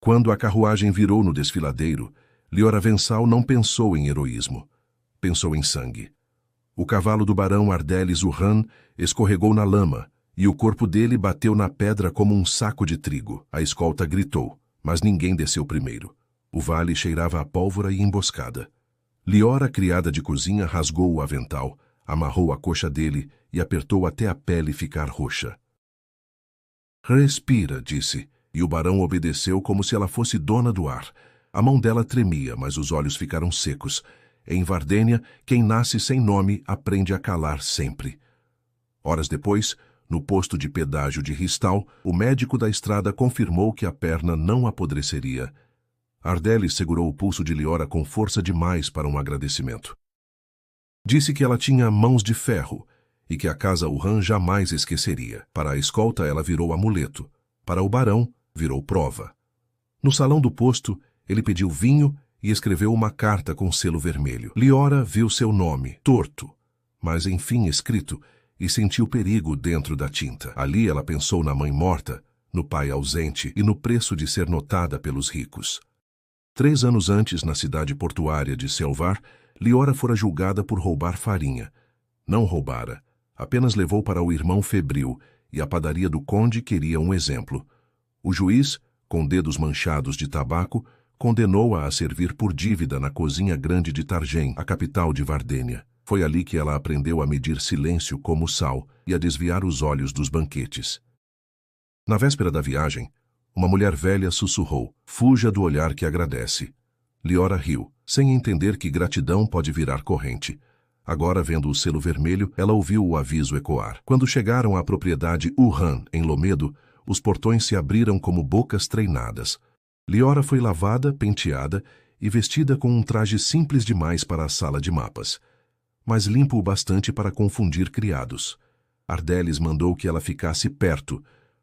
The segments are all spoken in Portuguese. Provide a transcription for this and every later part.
Quando a carruagem virou no desfiladeiro, Liora Vensal não pensou em heroísmo. Pensou em sangue. O cavalo do barão Ardelis Urhan escorregou na lama e o corpo dele bateu na pedra como um saco de trigo. A escolta gritou, mas ninguém desceu primeiro. O vale cheirava a pólvora e emboscada. Liora, criada de cozinha, rasgou o avental, amarrou a coxa dele e apertou até a pele ficar roxa. Respira, disse, e o barão obedeceu como se ela fosse dona do ar. A mão dela tremia, mas os olhos ficaram secos. Em Vardênia, quem nasce sem nome aprende a calar sempre. Horas depois, no posto de pedágio de Ristal, o médico da estrada confirmou que a perna não apodreceria. Ardelis segurou o pulso de Liora com força demais para um agradecimento. Disse que ela tinha mãos de ferro e que a casa Urhan jamais esqueceria. Para a escolta, ela virou amuleto. Para o barão, virou prova. No salão do posto, ele pediu vinho e escreveu uma carta com selo vermelho. Liora viu seu nome, torto, mas enfim escrito, e sentiu perigo dentro da tinta. Ali ela pensou na mãe morta, no pai ausente e no preço de ser notada pelos ricos. 3 anos antes, na cidade portuária de Selvar, Liora fora julgada por roubar farinha. Não roubara, apenas levou para o irmão febril, e a padaria do conde queria um exemplo. O juiz, com dedos manchados de tabaco, condenou-a a servir por dívida na cozinha grande de Targem, a capital de Vardênia. Foi ali que ela aprendeu a medir silêncio como sal e a desviar os olhos dos banquetes. Na véspera da viagem, uma mulher velha sussurrou, fuja do olhar que agradece. Liora riu, sem entender que gratidão pode virar corrente. Agora, vendo o selo vermelho, ela ouviu o aviso ecoar. Quando chegaram à propriedade Urhan, em Lomedo, os portões se abriram como bocas treinadas. Liora foi lavada, penteada e vestida com um traje simples demais para a sala de mapas, mas limpo o bastante para confundir criados. Ardelis mandou que ela ficasse perto,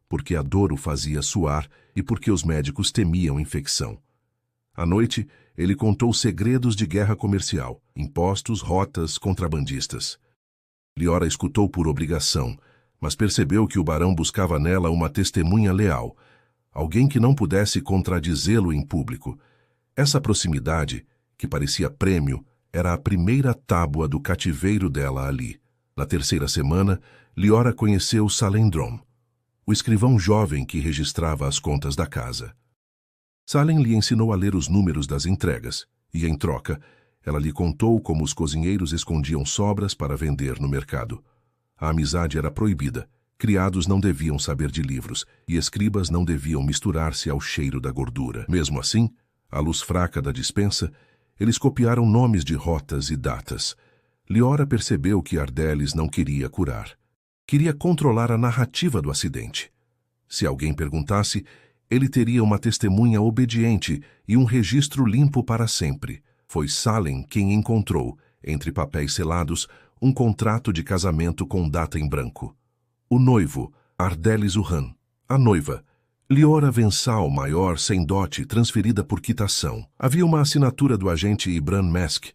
porque a dor o fazia suar e porque os médicos temiam infecção. À noite, ele contou segredos de guerra comercial, impostos, rotas, contrabandistas. Liora escutou por obrigação, mas percebeu que o barão buscava nela uma testemunha leal, alguém que não pudesse contradizê-lo em público. Essa proximidade, que parecia prêmio, era a primeira tábua do cativeiro dela ali. Na 3ª semana, Liora conheceu Salendrom, o escrivão jovem que registrava as contas da casa. Salem lhe ensinou a ler os números das entregas, e, em troca, ela lhe contou como os cozinheiros escondiam sobras para vender no mercado. A amizade era proibida, criados não deviam saber de livros, e escribas não deviam misturar-se ao cheiro da gordura. Mesmo assim, à luz fraca da despensa, eles copiaram nomes de rotas e datas. Liora percebeu que Ardelis não queria curar. Queria controlar a narrativa do acidente. Se alguém perguntasse, ele teria uma testemunha obediente e um registro limpo para sempre. Foi Salem quem encontrou, entre papéis selados, um contrato de casamento com data em branco. O noivo, Ardelis Urhan. A noiva, Liora Vensal maior sem dote, transferida por quitação. Havia uma assinatura do agente Ibran Mesk,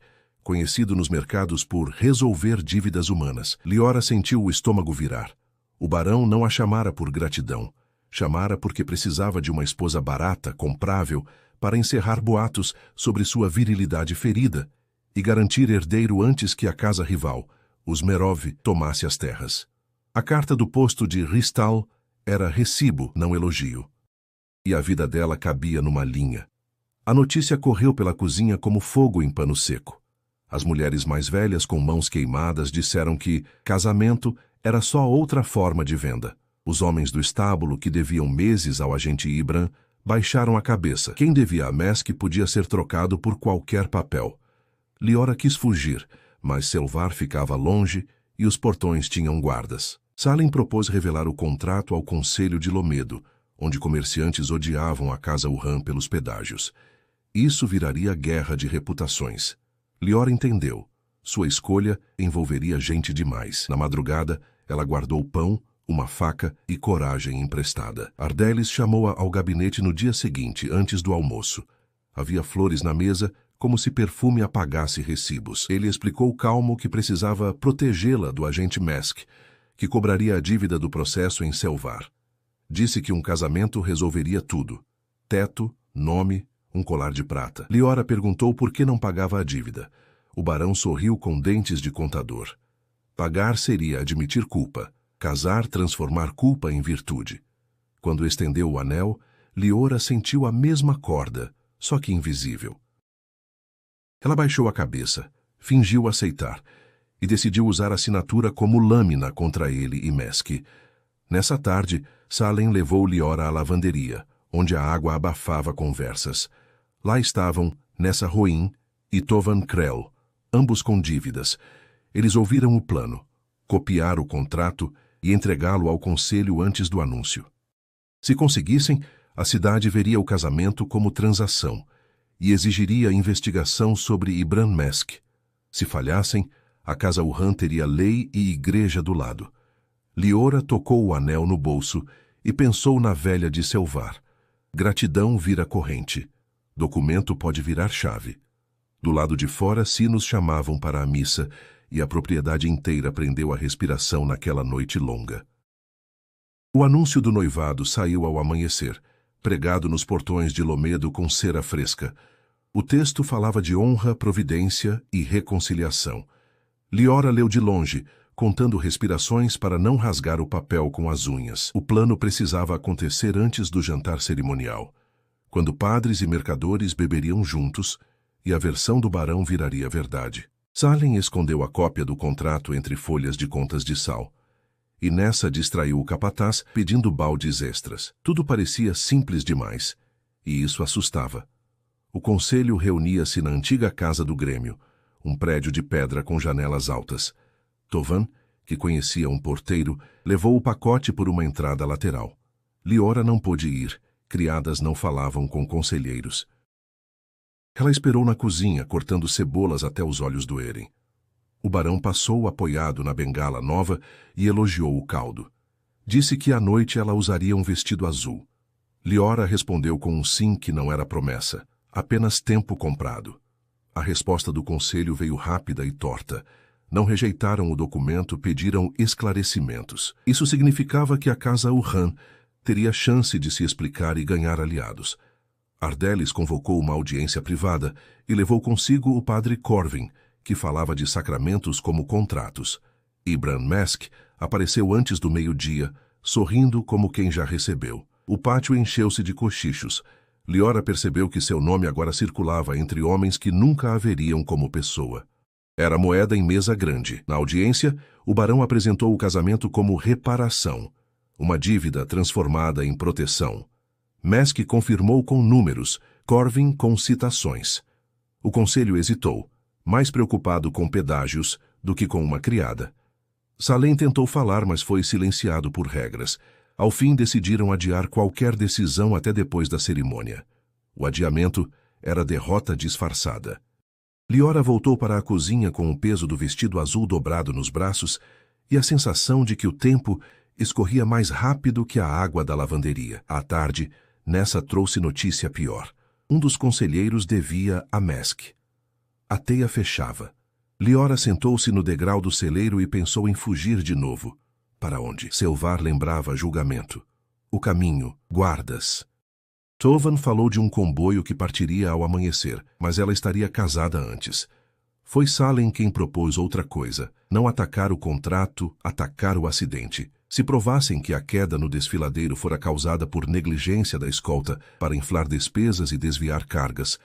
conhecido nos mercados por resolver dívidas humanas. Liora sentiu o estômago virar. O barão não a chamara por gratidão. Chamara porque precisava de uma esposa barata, comprável, para encerrar boatos sobre sua virilidade ferida e garantir herdeiro antes que a casa rival, os Merov, tomasse as terras. A carta do posto de Ristal era recibo, não elogio. E a vida dela cabia numa linha. A notícia correu pela cozinha como fogo em pano seco. As mulheres mais velhas, com mãos queimadas, disseram que casamento era só outra forma de venda. Os homens do estábulo, que deviam meses ao agente Ibran, baixaram a cabeça. Quem devia a Mesk podia ser trocado por qualquer papel. Liora quis fugir, mas Selvar ficava longe e os portões tinham guardas. Salem propôs revelar o contrato ao Conselho de Lomedo, onde comerciantes odiavam a casa Urhan pelos pedágios. Isso viraria guerra de reputações. Liora entendeu. Sua escolha envolveria gente demais. Na madrugada, ela guardou pão, uma faca e coragem emprestada. Ardelis chamou-a ao gabinete no dia seguinte, antes do almoço. Havia flores na mesa, como se perfume apagasse recibos. Ele explicou calmo que precisava protegê-la do agente Mesk, que cobraria a dívida do processo em Selvar. Disse que um casamento resolveria tudo: teto, nome, um colar de prata. Liora perguntou por que não pagava a dívida. O barão sorriu com dentes de contador. Pagar seria admitir culpa. Casar, transformar culpa em virtude. Quando estendeu o anel, Liora sentiu a mesma corda, só que invisível. Ela baixou a cabeça, fingiu aceitar, e decidiu usar a assinatura como lâmina contra ele e Mesk. Nessa tarde, Salem levou Liora à lavanderia, onde a água abafava conversas. Lá estavam Nessa Roin e Tovan Krell, ambos com dívidas. Eles ouviram o plano, copiar o contrato e entregá-lo ao conselho antes do anúncio. Se conseguissem, a cidade veria o casamento como transação e exigiria investigação sobre Ibram Mesk. Se falhassem, a casa Urhan teria lei e igreja do lado. Liora tocou o anel no bolso e pensou na velha de Selvar. Gratidão vira corrente. Documento pode virar chave. Do lado de fora, sinos chamavam para a missa e a propriedade inteira prendeu a respiração naquela noite longa. O anúncio do noivado saiu ao amanhecer, pregado nos portões de Lomedo com cera fresca. O texto falava de honra, providência e reconciliação. Liora leu de longe, contando respirações para não rasgar o papel com as unhas. O plano precisava acontecer antes do jantar cerimonial, quando padres e mercadores beberiam juntos e a versão do barão viraria verdade. Salem escondeu a cópia do contrato entre folhas de contas de sal, e nessa distraiu o capataz pedindo baldes extras. Tudo parecia simples demais, e isso assustava. O conselho reunia-se na antiga casa do Grêmio, um prédio de pedra com janelas altas. Tovan, que conhecia um porteiro, levou o pacote por uma entrada lateral. Liora não pôde ir, criadas não falavam com conselheiros. Ela esperou na cozinha, cortando cebolas até os olhos doerem. O barão passou apoiado na bengala nova e elogiou o caldo. Disse que à noite ela usaria um vestido azul. Liora respondeu com um sim que não era promessa, apenas tempo comprado. A resposta do conselho veio rápida e torta. Não rejeitaram o documento, pediram esclarecimentos. Isso significava que a casa Urhan teria chance de se explicar e ganhar aliados. Ardelis convocou uma audiência privada e levou consigo o padre Corvin, que falava de sacramentos como contratos. Ibram Mesk apareceu antes do meio-dia, sorrindo como quem já recebeu. O pátio encheu-se de cochichos. Liora percebeu que seu nome agora circulava entre homens que nunca a veriam como pessoa. Era moeda em mesa grande. Na audiência, o barão apresentou o casamento como reparação, uma dívida transformada em proteção. Mesk confirmou com números, Corvin com citações. O conselho hesitou, mais preocupado com pedágios do que com uma criada. Salem tentou falar, mas foi silenciado por regras. Ao fim, decidiram adiar qualquer decisão até depois da cerimônia. O adiamento era derrota disfarçada. Liora voltou para a cozinha com o peso do vestido azul dobrado nos braços e a sensação de que o tempo escorria mais rápido que a água da lavanderia. À tarde, Nessa trouxe notícia pior. Um dos conselheiros devia a Mesk. A teia fechava. Liora sentou-se no degrau do celeiro e pensou em fugir de novo. Para onde? Selvar lembrava julgamento. O caminho, guardas. Tovan falou de um comboio que partiria ao amanhecer, mas ela estaria casada antes. Foi Salem quem propôs outra coisa, não atacar o contrato, atacar o acidente. Se provassem que a queda no desfiladeiro fora causada por negligência da escolta para inflar despesas e desviar cargas,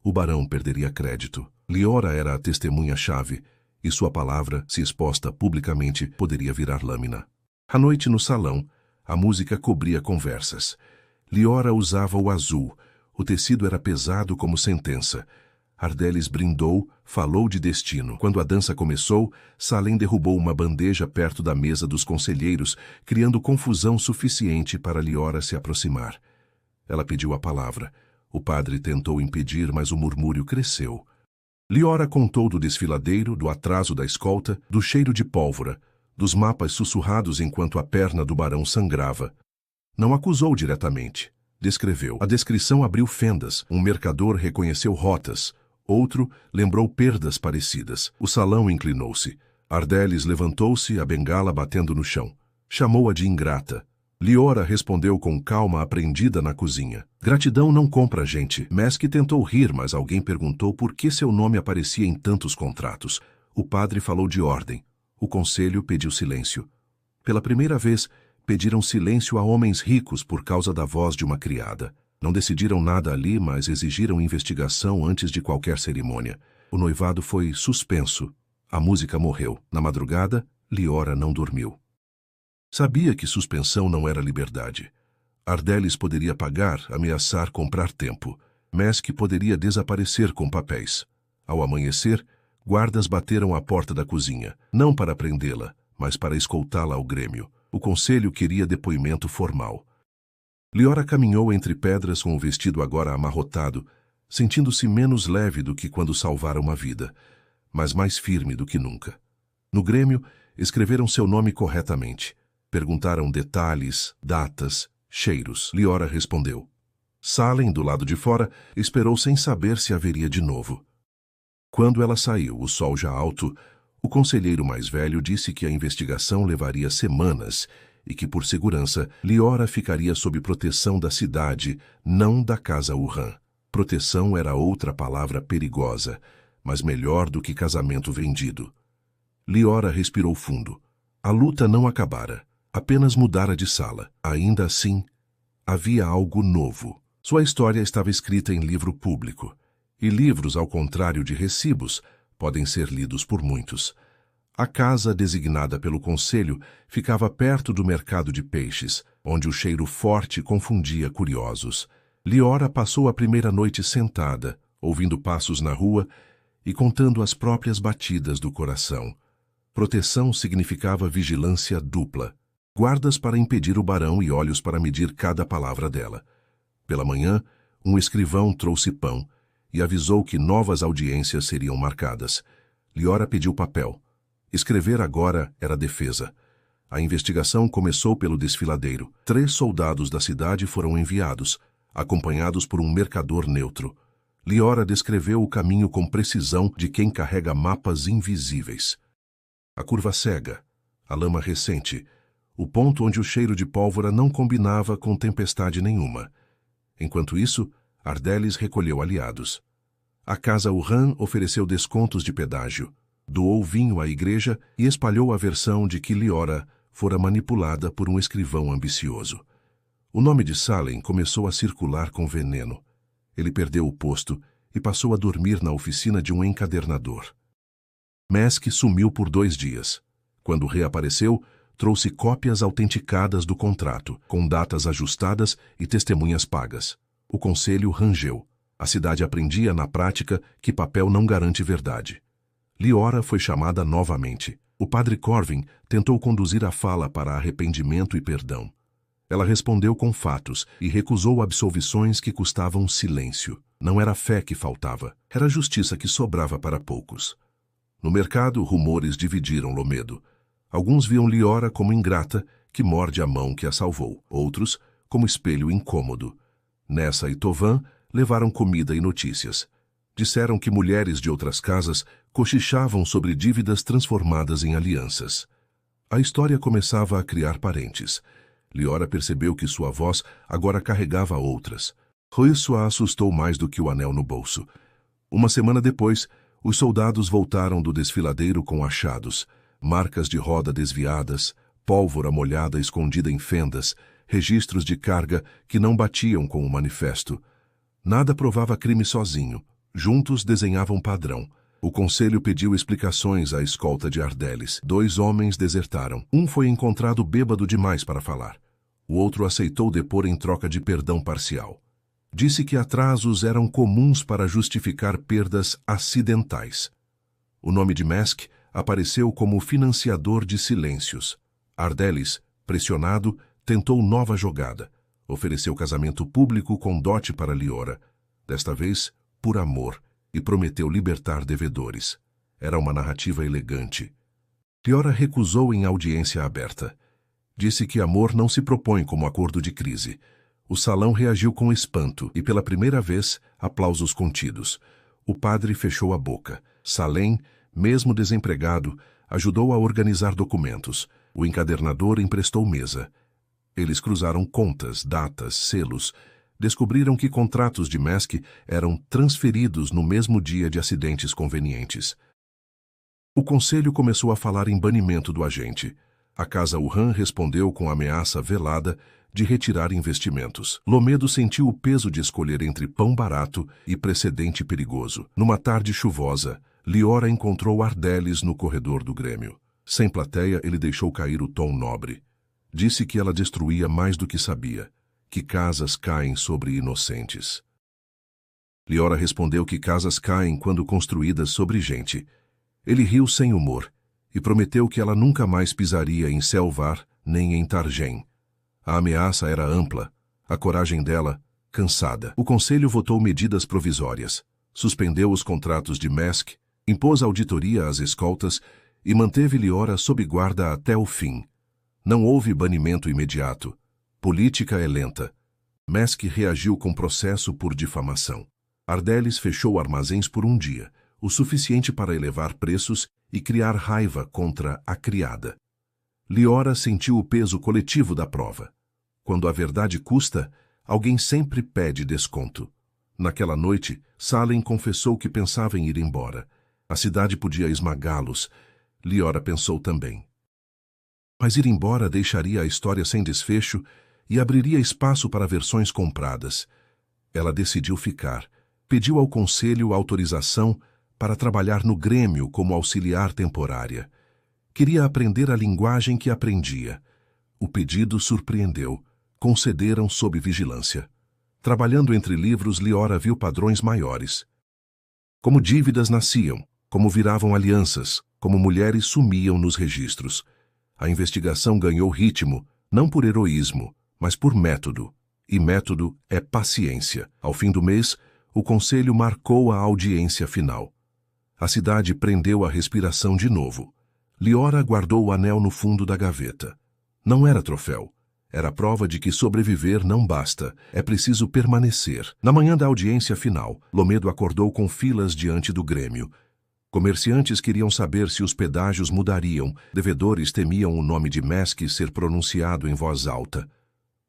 o barão perderia crédito. Liora era a testemunha-chave, e sua palavra, se exposta publicamente, poderia virar lâmina. À noite no salão, a música cobria conversas. Liora usava o azul, o tecido era pesado como sentença. Ardelis brindou, falou de destino. Quando a dança começou, Salem derrubou uma bandeja perto da mesa dos conselheiros, criando confusão suficiente para Liora se aproximar. Ela pediu a palavra. O padre tentou impedir, mas o murmúrio cresceu. Liora contou do desfiladeiro, do atraso da escolta, do cheiro de pólvora, dos mapas sussurrados enquanto a perna do barão sangrava. Não acusou diretamente. Descreveu. A descrição abriu fendas. Um mercador reconheceu rotas. Outro lembrou perdas parecidas. O salão inclinou-se. Ardelis levantou-se, a bengala batendo no chão. Chamou-a de ingrata. Liora respondeu com calma aprendida na cozinha. Gratidão não compra gente. Mesk tentou rir, mas alguém perguntou por que seu nome aparecia em tantos contratos. O padre falou de ordem. O conselho pediu silêncio. Pela primeira vez, pediram silêncio a homens ricos por causa da voz de uma criada. Não decidiram nada ali, mas exigiram investigação antes de qualquer cerimônia. O noivado foi suspenso. A música morreu. Na madrugada, Liora não dormiu. Sabia que suspensão não era liberdade. Ardelis poderia pagar, ameaçar comprar tempo. Mesk poderia desaparecer com papéis. Ao amanhecer, guardas bateram à porta da cozinha, não para prendê-la, mas para escoltá-la ao Grêmio. O conselho queria depoimento formal. Liora caminhou entre pedras com o vestido agora amarrotado, sentindo-se menos leve do que quando salvara uma vida, mas mais firme do que nunca. No Grêmio, escreveram seu nome corretamente. Perguntaram detalhes, datas, cheiros. Liora respondeu. Salem, do lado de fora, esperou sem saber se haveria de novo. Quando ela saiu, o sol já alto, o conselheiro mais velho disse que a investigação levaria semanas e que, por segurança, Liora ficaria sob proteção da cidade, não da casa Urhan. Proteção era outra palavra perigosa, mas melhor do que casamento vendido. Liora respirou fundo. A luta não acabara. Apenas mudara de sala. Ainda assim, havia algo novo. Sua história estava escrita em livro público. E livros, ao contrário de recibos, podem ser lidos por muitos. A casa designada pelo conselho ficava perto do mercado de peixes, onde o cheiro forte confundia curiosos. Liora passou a primeira noite sentada, ouvindo passos na rua e contando as próprias batidas do coração. Proteção significava vigilância dupla. Guardas para impedir o barão e olhos para medir cada palavra dela. Pela manhã, um escrivão trouxe pão e avisou que novas audiências seriam marcadas. Liora pediu papel. Escrever agora era defesa. A investigação começou pelo desfiladeiro. 3 soldados da cidade foram enviados, acompanhados por um mercador neutro. Liora descreveu o caminho com precisão de quem carrega mapas invisíveis. A curva cega, a lama recente, o ponto onde o cheiro de pólvora não combinava com tempestade nenhuma. Enquanto isso, Ardelis recolheu aliados. A casa Urhan ofereceu descontos de pedágio, doou vinho à igreja e espalhou a versão de que Liora fora manipulada por um escrivão ambicioso. O nome de Salem começou a circular com veneno. Ele perdeu o posto e passou a dormir na oficina de um encadernador. Mesk sumiu por 2 dias. Quando reapareceu, trouxe cópias autenticadas do contrato, com datas ajustadas e testemunhas pagas. O conselho rangeu. A cidade aprendia na prática que papel não garante verdade. Liora foi chamada novamente. O padre Corvin tentou conduzir a fala para arrependimento e perdão. Ela respondeu com fatos e recusou absolvições que custavam silêncio. Não era fé que faltava, era justiça que sobrava para poucos. No mercado, rumores dividiram Lomedo. Alguns viam Liora como ingrata, que morde a mão que a salvou. Outros, como espelho incômodo. Nessa e Tovan levaram comida e notícias. Disseram que mulheres de outras casas cochichavam sobre dívidas transformadas em alianças. A história começava a criar parentes. Liora percebeu que sua voz agora carregava outras. Isso a assustou mais do que o anel no bolso. Uma semana depois, os soldados voltaram do desfiladeiro com achados. Marcas de roda desviadas, pólvora molhada escondida em fendas, registros de carga que não batiam com o manifesto. Nada provava crime sozinho. Juntos desenhavam padrão. O conselho pediu explicações à escolta de Ardelis. 2 homens desertaram. Um foi encontrado bêbado demais para falar. O outro aceitou depor em troca de perdão parcial. Disse que atrasos eram comuns para justificar perdas acidentais. O nome de Mesk apareceu como financiador de silêncios. Ardelis, pressionado, tentou nova jogada. Ofereceu casamento público com dote para Liora. Desta vez, por amor, e prometeu libertar devedores. Era uma narrativa elegante. Liora recusou em audiência aberta. Disse que amor não se propõe como acordo de crise. O salão reagiu com espanto e, pela primeira vez, aplausos contidos. O padre fechou a boca. Salem, mesmo desempregado, ajudou a organizar documentos. O encadernador emprestou mesa. Eles cruzaram contas, datas, selos. Descobriram que contratos de Mask eram transferidos no mesmo dia de acidentes convenientes. O conselho começou a falar em banimento do agente. A Casa Wuhan respondeu com ameaça velada de retirar investimentos. Lomedo sentiu o peso de escolher entre pão barato e precedente perigoso. Numa tarde chuvosa, Liora encontrou Ardelis no corredor do Grêmio. Sem plateia, ele deixou cair o tom nobre. Disse que ela destruía mais do que sabia, que casas caem sobre inocentes. Liora respondeu que casas caem quando construídas sobre gente. Ele riu sem humor e prometeu que ela nunca mais pisaria em Selvar nem em Targem. A ameaça era ampla, a coragem dela, cansada. O conselho votou medidas provisórias, suspendeu os contratos de Mask, impôs auditoria às escoltas e manteve Liora sob guarda até o fim. Não houve banimento imediato. Política é lenta. Mask reagiu com processo por difamação. Ardelis fechou armazéns por um dia, o suficiente para elevar preços e criar raiva contra a criada. Liora sentiu o peso coletivo da prova. Quando a verdade custa, alguém sempre pede desconto. Naquela noite, Salem confessou que pensava em ir embora. A cidade podia esmagá-los. Liora pensou também. Mas ir embora deixaria a história sem desfecho e abriria espaço para versões compradas. Ela decidiu ficar. Pediu ao conselho autorização para trabalhar no Grêmio como auxiliar temporária. Queria aprender a linguagem que aprendia. O pedido surpreendeu. Concederam sob vigilância. Trabalhando entre livros, Liora viu padrões maiores. Como dívidas nasciam, como viravam alianças, como mulheres sumiam nos registros. A investigação ganhou ritmo, não por heroísmo, mas por método. E método é paciência. Ao fim do mês, o conselho marcou a audiência final. A cidade prendeu a respiração de novo. Liora guardou o anel no fundo da gaveta. Não era troféu. Era prova de que sobreviver não basta. É preciso permanecer. Na manhã da audiência final, Lomedo acordou com filas diante do Grêmio. Comerciantes queriam saber se os pedágios mudariam. Devedores temiam o nome de Mask ser pronunciado em voz alta.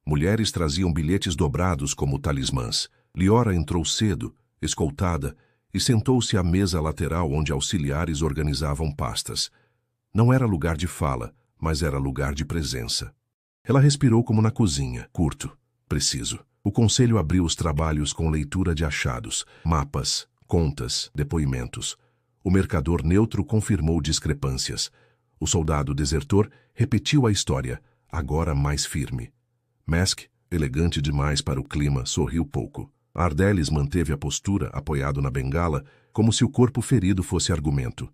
Mulheres traziam bilhetes dobrados como talismãs. Liora entrou cedo, escoltada, e sentou-se à mesa lateral onde auxiliares organizavam pastas. Não era lugar de fala, mas era lugar de presença. Ela respirou como na cozinha, curto, preciso. O conselho abriu os trabalhos com leitura de achados, mapas, contas, depoimentos. O mercador neutro confirmou discrepâncias. O soldado desertor repetiu a história, agora mais firme. Mask, elegante demais para o clima, sorriu pouco. Ardelis manteve a postura, apoiado na bengala, como se o corpo ferido fosse argumento.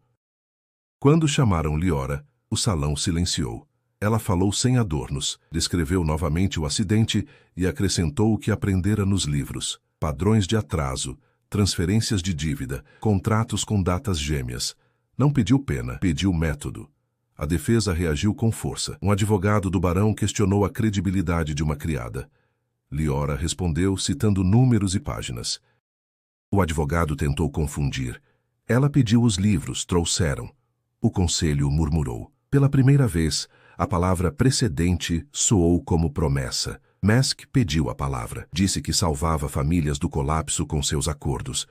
Quando chamaram Liora, o salão silenciou. Ela falou sem adornos, descreveu novamente o acidente e acrescentou o que aprendera nos livros. Padrões de atraso, transferências de dívida, contratos com datas gêmeas. Não pediu pena, pediu método. A defesa reagiu com força. Um advogado do barão questionou a credibilidade de uma criada. Liora respondeu citando números e páginas. O advogado tentou confundir. Ela pediu os livros, trouxeram. O conselho murmurou. Pela primeira vez, a palavra precedente soou como promessa. Mask pediu a palavra. Disse que salvava famílias do colapso com seus acordos.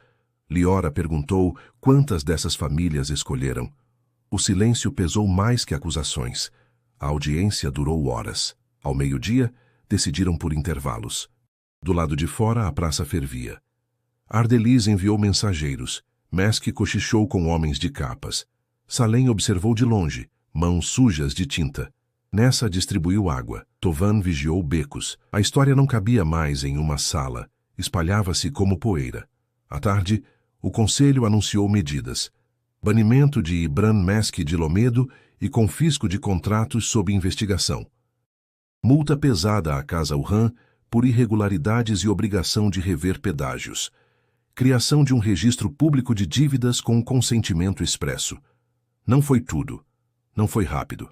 Liora perguntou quantas dessas famílias escolheram. O silêncio pesou mais que acusações. A audiência durou horas. Ao meio-dia, decidiram por intervalos. Do lado de fora, a praça fervia. Ardelis enviou mensageiros. Mask cochichou com homens de capas. Salem observou de longe, mãos sujas de tinta. Nessa distribuiu água. Tovan vigiou becos. A história não cabia mais em uma sala. Espalhava-se como poeira. À tarde, o conselho anunciou medidas. Banimento de Ibran Mask de Lomedo e confisco de contratos sob investigação. Multa pesada à Casa Wuhan por irregularidades e obrigação de rever pedágios. Criação de um registro público de dívidas com consentimento expresso. Não foi tudo. Não foi rápido.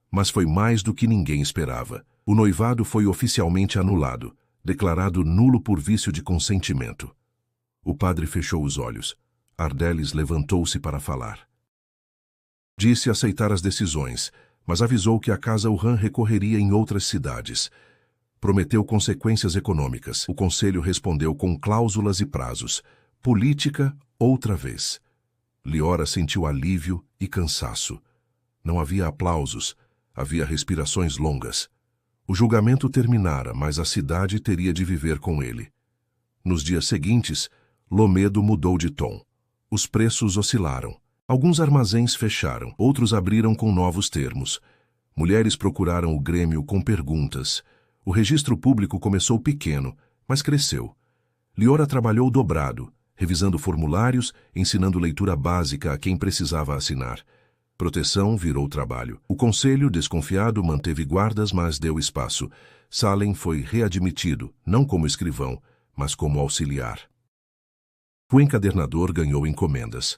Mas foi mais do que ninguém esperava. O noivado foi oficialmente anulado, declarado nulo por vício de consentimento. O padre fechou os olhos. Ardelis levantou-se para falar. Disse aceitar as decisões, mas avisou que a Casa Wuhan recorreria em outras cidades. Prometeu consequências econômicas. O conselho respondeu com cláusulas e prazos. Política, outra vez. Liora sentiu alívio e cansaço. Não havia aplausos, havia respirações longas. O julgamento terminara, mas a cidade teria de viver com ele. Nos dias seguintes, Lomedo mudou de tom. Os preços oscilaram. Alguns armazéns fecharam, outros abriram com novos termos. Mulheres procuraram o Grêmio com perguntas. O registro público começou pequeno, mas cresceu. Liora trabalhou dobrado, revisando formulários, ensinando leitura básica a quem precisava assinar. Proteção virou trabalho. O conselho, desconfiado, manteve guardas, mas deu espaço. Salem foi readmitido, não como escrivão, mas como auxiliar. O encadernador ganhou encomendas.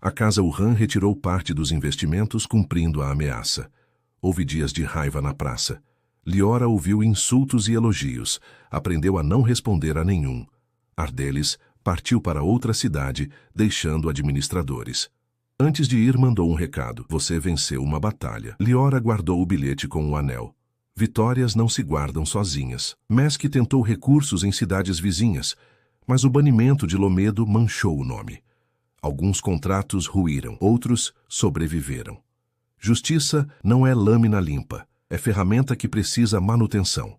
A Casa Urran retirou parte dos investimentos, cumprindo a ameaça. Houve dias de raiva na praça. Liora ouviu insultos e elogios. Aprendeu a não responder a nenhum. Ardelis partiu para outra cidade, deixando administradores. Antes de ir, mandou um recado. Você venceu uma batalha. Liora guardou o bilhete com o anel. Vitórias não se guardam sozinhas. Mesk tentou recursos em cidades vizinhas, mas o banimento de Lomedo manchou o nome. Alguns contratos ruíram, outros sobreviveram. Justiça não é lâmina limpa, é ferramenta que precisa manutenção.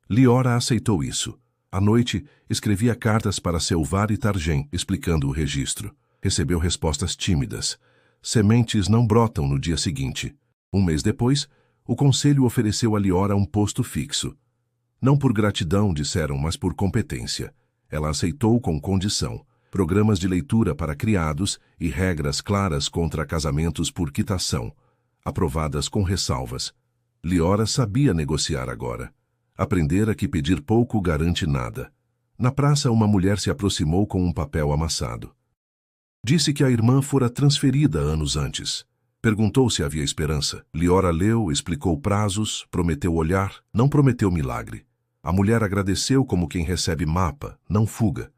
Liora aceitou isso. À noite, escrevia cartas para Selvar e Targem, explicando o registro. Recebeu respostas tímidas. Sementes não brotam no dia seguinte. Um mês depois, o conselho ofereceu a Liora um posto fixo. Não por gratidão, disseram, mas por competência. Ela aceitou com condição. Programas de leitura para criados e regras claras contra casamentos por quitação, aprovadas com ressalvas. Liora sabia negociar agora. Aprendera que pedir pouco garante nada. Na praça, uma mulher se aproximou com um papel amassado. Disse que a irmã fora transferida anos antes. Perguntou se havia esperança. Liora leu, explicou prazos, prometeu olhar, não prometeu milagre. A mulher agradeceu como quem recebe mapa, não fuga.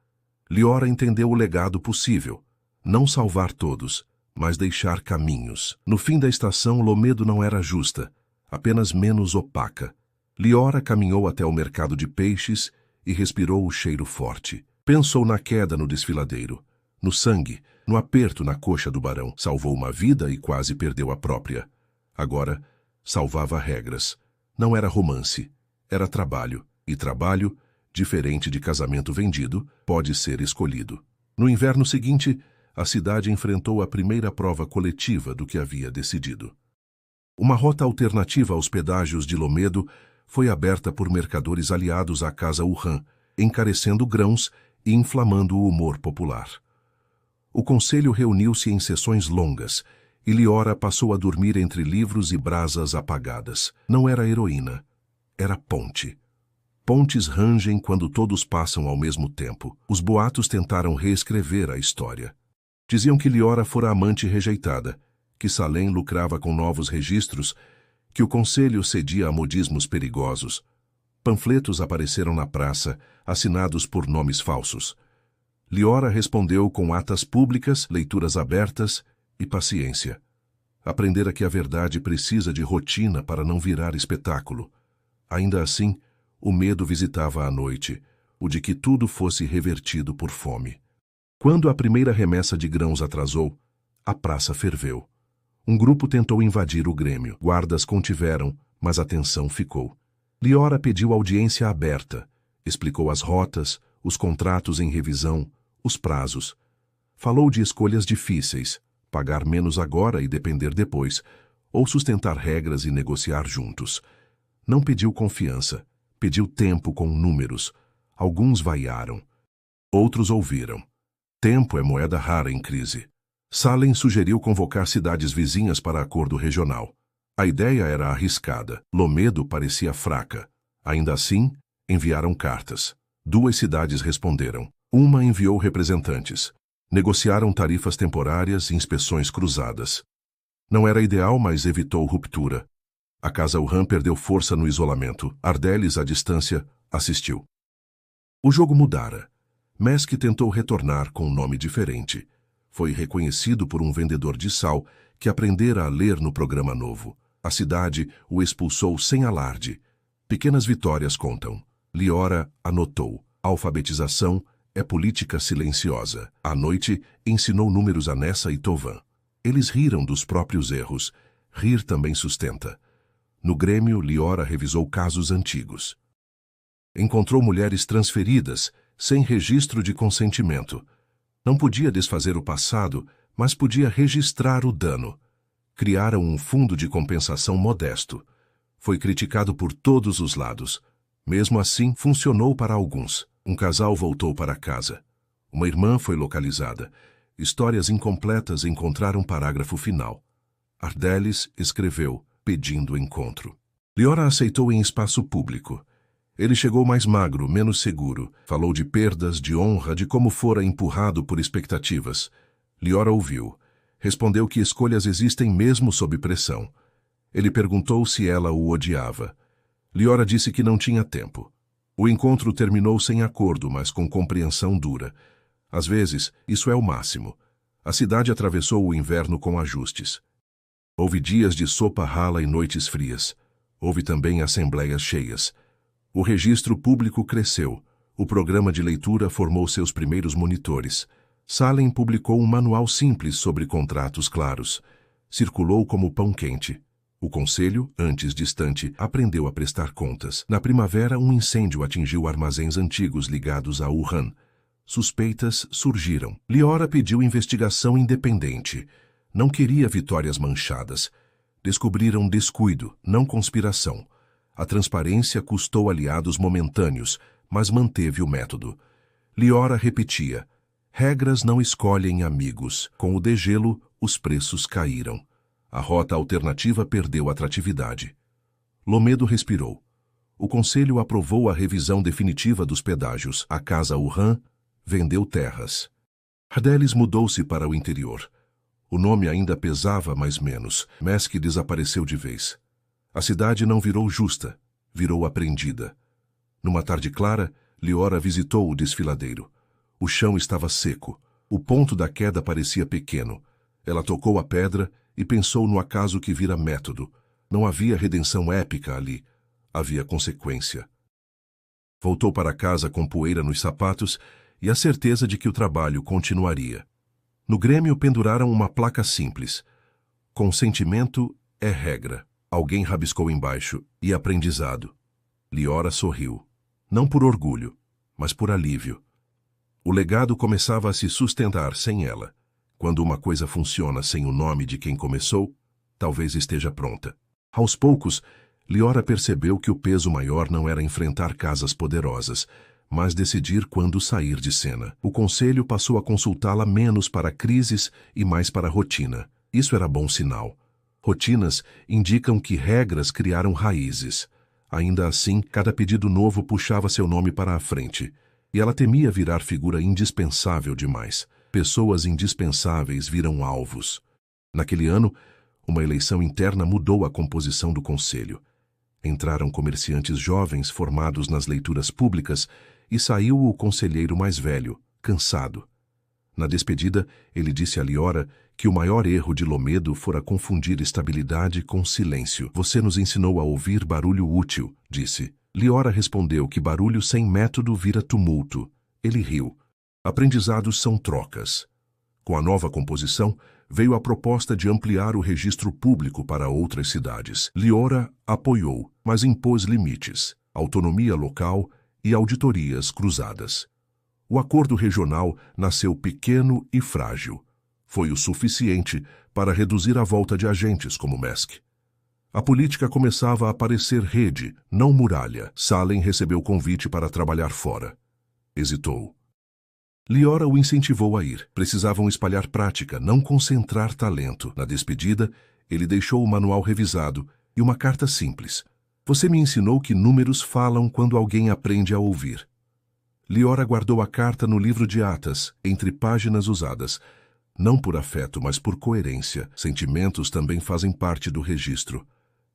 Liora entendeu o legado possível. Não salvar todos, mas deixar caminhos. No fim da estação, Lomedo não era justa, apenas menos opaca. Liora caminhou até o mercado de peixes e respirou o cheiro forte. Pensou na queda no desfiladeiro, no sangue, no aperto na coxa do barão. Salvou uma vida e quase perdeu a própria. Agora, salvava regras. Não era romance, era trabalho. E trabalho, diferente de casamento vendido, pode ser escolhido. No inverno seguinte, a cidade enfrentou a primeira prova coletiva do que havia decidido. Uma rota alternativa aos pedágios de Lomedo foi aberta por mercadores aliados à Casa Urran, encarecendo grãos e inflamando o humor popular. O conselho reuniu-se em sessões longas, e Liora passou a dormir entre livros e brasas apagadas. Não era heroína, era ponte. Pontes rangem quando todos passam ao mesmo tempo. Os boatos tentaram reescrever a história. Diziam que Liora fora amante rejeitada, que Salem lucrava com novos registros, que o conselho cedia a modismos perigosos. Panfletos apareceram na praça, assinados por nomes falsos. Liora respondeu com atas públicas, leituras abertas e paciência. Aprendera que a verdade precisa de rotina para não virar espetáculo. Ainda assim, o medo visitava à noite, o de que tudo fosse revertido por fome. Quando a primeira remessa de grãos atrasou, a praça ferveu. Um grupo tentou invadir o Grêmio. Guardas contiveram, mas a tensão ficou. Liora pediu audiência aberta, explicou as rotas, os contratos em revisão, os prazos. Falou de escolhas difíceis, pagar menos agora e depender depois, ou sustentar regras e negociar juntos. Não pediu confiança, pediu tempo com números. Alguns vaiaram. Outros ouviram. Tempo é moeda rara em crise. Salem sugeriu convocar cidades vizinhas para acordo regional. A ideia era arriscada. Lomedo parecia fraca. Ainda assim, enviaram cartas. 2 cidades responderam. Uma enviou representantes. Negociaram tarifas temporárias e inspeções cruzadas. Não era ideal, mas evitou ruptura. A Casa Urran perdeu força no isolamento. Ardelis, à distância, assistiu. O jogo mudara. Mesk tentou retornar com um nome diferente. Foi reconhecido por um vendedor de sal que aprendera a ler no programa novo. A cidade o expulsou sem alarde. Pequenas vitórias contam. Liora anotou. Alfabetização é política silenciosa. À noite, ensinou números a Nessa e Tovan. Eles riram dos próprios erros. Rir também sustenta. No Grêmio, Liora revisou casos antigos. Encontrou mulheres transferidas, sem registro de consentimento. Não podia desfazer o passado, mas podia registrar o dano. Criaram um fundo de compensação modesto. Foi criticado por todos os lados. Mesmo assim, funcionou para alguns. Um casal voltou para casa. Uma irmã foi localizada. Histórias incompletas encontraram parágrafo final. Ardelis escreveu, pedindo encontro. Liora aceitou em espaço público. Ele chegou mais magro, menos seguro. Falou de perdas, de honra, de como fora empurrado por expectativas. Liora ouviu. Respondeu que escolhas existem mesmo sob pressão. Ele perguntou se ela o odiava. Liora disse que não tinha tempo. O encontro terminou sem acordo, mas com compreensão dura. Às vezes, isso é o máximo. A cidade atravessou o inverno com ajustes. Houve dias de sopa rala e noites frias. Houve também assembleias cheias. O registro público cresceu. O programa de leitura formou seus primeiros monitores. Salem publicou um manual simples sobre contratos claros. Circulou como pão quente. O conselho, antes distante, aprendeu a prestar contas. Na primavera, um incêndio atingiu armazéns antigos ligados a Wuhan. Suspeitas surgiram. Liora pediu investigação independente. Não queria vitórias manchadas. Descobriram descuido, não conspiração. A transparência custou aliados momentâneos, mas manteve o método. Liora repetia: regras não escolhem amigos. Com o degelo, os preços caíram. A rota alternativa perdeu atratividade. Lomedo respirou. O conselho aprovou a revisão definitiva dos pedágios. A casa Wuhan vendeu terras. Ardelis mudou-se para o interior. O nome ainda pesava, mas menos. Mesk desapareceu de vez. A cidade não virou justa, virou aprendida. Numa tarde clara, Liora visitou o desfiladeiro. O chão estava seco. O ponto da queda parecia pequeno. Ela tocou a pedra e pensou no acaso que vira método. Não havia redenção épica ali. Havia consequência. Voltou para casa com poeira nos sapatos e a certeza de que o trabalho continuaria. No Grêmio penduraram uma placa simples. Consentimento é regra. Alguém rabiscou embaixo. E aprendizado. Liora sorriu. Não por orgulho, mas por alívio. O legado começava a se sustentar sem ela. Quando uma coisa funciona sem o nome de quem começou, talvez esteja pronta. Aos poucos, Liora percebeu que o peso maior não era enfrentar casas poderosas, mas decidir quando sair de cena. O conselho passou a consultá-la menos para crises e mais para rotina. Isso era bom sinal. Rotinas indicam que regras criaram raízes. Ainda assim, cada pedido novo puxava seu nome para a frente. E ela temia virar figura indispensável demais. Pessoas indispensáveis viram alvos. Naquele ano, uma eleição interna mudou a composição do conselho. Entraram comerciantes jovens formados nas leituras públicas e saiu o conselheiro mais velho, cansado. Na despedida, ele disse a Liora que o maior erro de Lomedo fora confundir estabilidade com silêncio. Você nos ensinou a ouvir barulho útil, disse. Liora respondeu que barulho sem método vira tumulto. Ele riu. Aprendizados são trocas. Com a nova composição, veio a proposta de ampliar o registro público para outras cidades. Liora apoiou, mas impôs limites, autonomia local e auditorias cruzadas. O acordo regional nasceu pequeno e frágil. Foi o suficiente para reduzir a volta de agentes como Mesk. A política começava a parecer rede, não muralha. Salem recebeu convite para trabalhar fora. Hesitou. Liora o incentivou a ir. Precisavam espalhar prática, não concentrar talento. Na despedida, ele deixou o manual revisado e uma carta simples. Você me ensinou que números falam quando alguém aprende a ouvir. Liora guardou a carta no livro de atas, entre páginas usadas. Não por afeto, mas por coerência. Sentimentos também fazem parte do registro.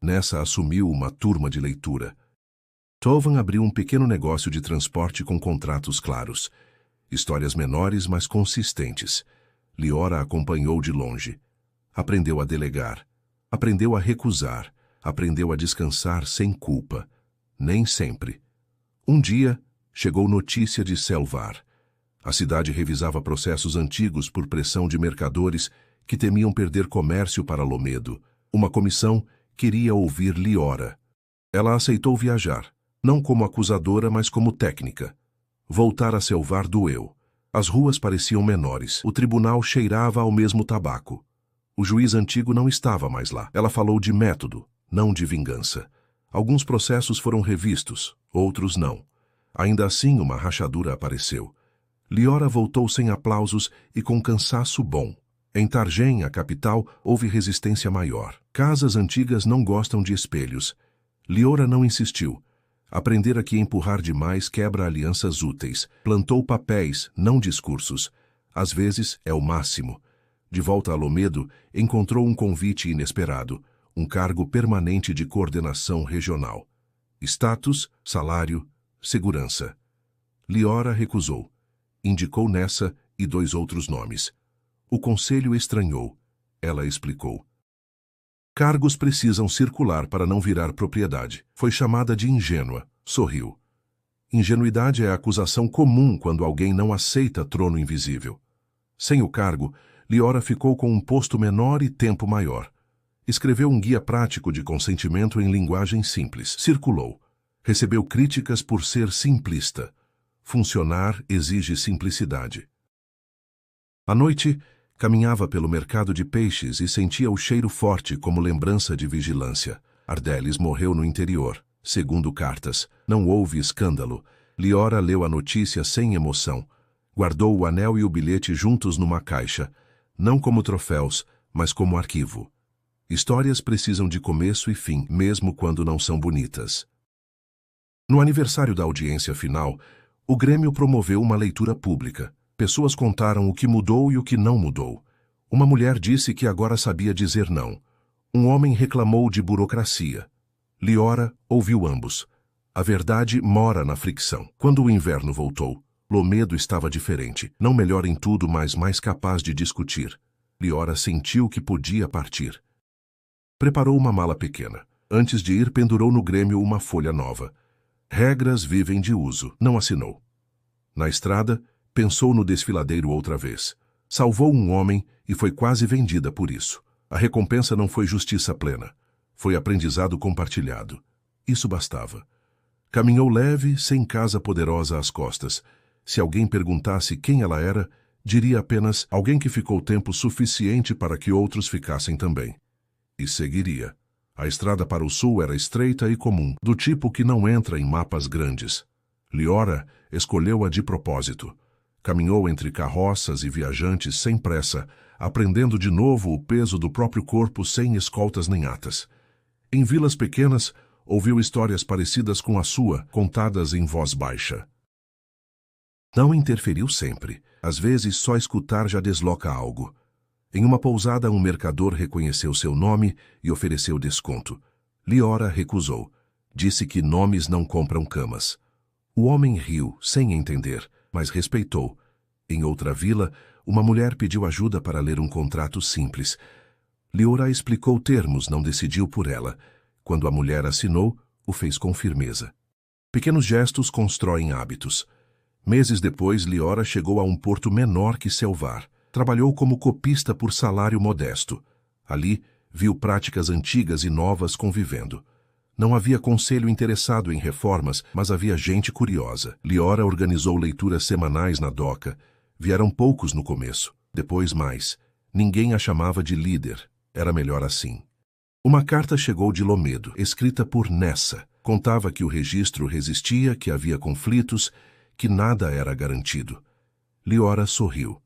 Nessa assumiu uma turma de leitura. Tovan abriu um pequeno negócio de transporte com contratos claros. Histórias menores, mas consistentes. Liora acompanhou de longe. Aprendeu a delegar. Aprendeu a recusar. Aprendeu a descansar sem culpa. Nem sempre. Um dia, chegou notícia de Selvar. A cidade revisava processos antigos por pressão de mercadores que temiam perder comércio para Lomedo. Uma comissão queria ouvir Liora. Ela aceitou viajar, não como acusadora, mas como técnica. Voltar a Selvar doeu. As ruas pareciam menores. O tribunal cheirava ao mesmo tabaco. O juiz antigo não estava mais lá. Ela falou de método, não de vingança. Alguns processos foram revistos, outros não. Ainda assim, uma rachadura apareceu. Liora voltou sem aplausos e com cansaço bom. Em Targem, a capital, houve resistência maior. Casas antigas não gostam de espelhos. Liora não insistiu. Aprendera que empurrar demais quebra alianças úteis. Plantou papéis, não discursos. Às vezes é o máximo. De volta a Lomedo, encontrou um convite inesperado, um cargo permanente de coordenação regional. Status, salário, segurança. Liora recusou. Indicou Nessa e 2 outros nomes. O conselho estranhou. Ela explicou. Cargos precisam circular para não virar propriedade. Foi chamada de ingênua. Sorriu. Ingenuidade é a acusação comum quando alguém não aceita trono invisível. Sem o cargo, Liora ficou com um posto menor e tempo maior. Escreveu um guia prático de consentimento em linguagem simples. Circulou. Recebeu críticas por ser simplista. Funcionar exige simplicidade. À noite, caminhava pelo mercado de peixes e sentia o cheiro forte como lembrança de vigilância. Ardelis morreu no interior. Segundo cartas, não houve escândalo. Liora leu a notícia sem emoção. Guardou o anel e o bilhete juntos numa caixa, não como troféus, mas como arquivo. Histórias precisam de começo e fim, mesmo quando não são bonitas. No aniversário da audiência final, o Grêmio promoveu uma leitura pública. Pessoas contaram o que mudou e o que não mudou. Uma mulher disse que agora sabia dizer não. Um homem reclamou de burocracia. Liora ouviu ambos. A verdade mora na fricção. Quando o inverno voltou, Lomedo estava diferente. Não melhor em tudo, mas mais capaz de discutir. Liora sentiu que podia partir. Preparou uma mala pequena. Antes de ir, pendurou no Grêmio uma folha nova. Regras vivem de uso. Não assinou. Na estrada, pensou no desfiladeiro outra vez. Salvou um homem e foi quase vendida por isso. A recompensa não foi justiça plena. Foi aprendizado compartilhado. Isso bastava. Caminhou leve, sem casa poderosa às costas. Se alguém perguntasse quem ela era, diria apenas alguém que ficou tempo suficiente para que outros ficassem também. E seguiria. A estrada para o sul era estreita e comum, do tipo que não entra em mapas grandes. Liora escolheu-a de propósito. Caminhou entre carroças e viajantes sem pressa, aprendendo de novo o peso do próprio corpo sem escoltas nem atas. Em vilas pequenas, ouviu histórias parecidas com a sua, contadas em voz baixa. Não interferiu sempre. Às vezes, só escutar já desloca algo. Em uma pousada, um mercador reconheceu seu nome e ofereceu desconto. Liora recusou. Disse que nomes não compram camas. O homem riu, sem entender, mas respeitou. Em outra vila, uma mulher pediu ajuda para ler um contrato simples. Liora explicou termos, não decidiu por ela. Quando a mulher assinou, o fez com firmeza. Pequenos gestos constroem hábitos. Meses depois, Liora chegou a um porto menor que Selvar. Trabalhou como copista por salário modesto. Ali, viu práticas antigas e novas convivendo. Não havia conselho interessado em reformas, mas havia gente curiosa. Liora organizou leituras semanais na doca. Vieram poucos no começo, depois mais. Ninguém a chamava de líder. Era melhor assim. Uma carta chegou de Lomedo, escrita por Nessa. Contava que o registro resistia, que havia conflitos, que nada era garantido. Liora sorriu.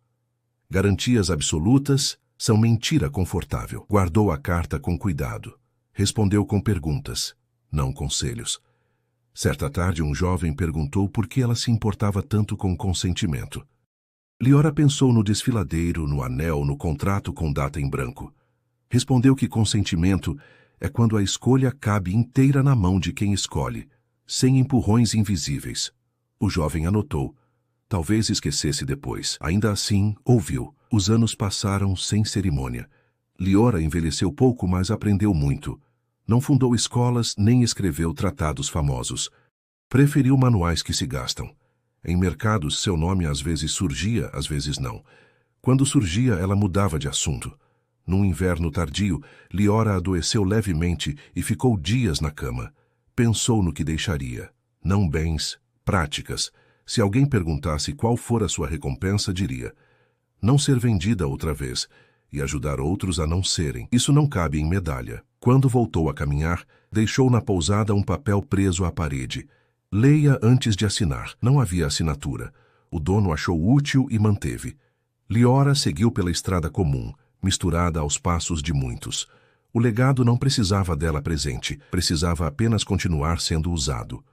Garantias absolutas são mentira confortável. Guardou a carta com cuidado. Respondeu com perguntas, não conselhos. Certa tarde, um jovem perguntou por que ela se importava tanto com consentimento. Liora pensou no desfiladeiro, no anel, no contrato com data em branco. Respondeu que consentimento é quando a escolha cabe inteira na mão de quem escolhe, sem empurrões invisíveis. O jovem anotou. Talvez esquecesse depois. Ainda assim, ouviu. Os anos passaram sem cerimônia. Liora envelheceu pouco, mas aprendeu muito. Não fundou escolas nem escreveu tratados famosos. Preferiu manuais que se gastam. Em mercados, seu nome às vezes surgia, às vezes não. Quando surgia, ela mudava de assunto. Num inverno tardio, Liora adoeceu levemente e ficou dias na cama. Pensou no que deixaria. Não bens, práticas. Se alguém perguntasse qual fora sua recompensa, diria: não ser vendida outra vez e ajudar outros a não serem. Isso não cabe em medalha. Quando voltou a caminhar, deixou na pousada um papel preso à parede. Leia antes de assinar. Não havia assinatura. O dono achou útil e manteve. Liora seguiu pela estrada comum, misturada aos passos de muitos. O legado não precisava dela presente, precisava apenas continuar sendo usado.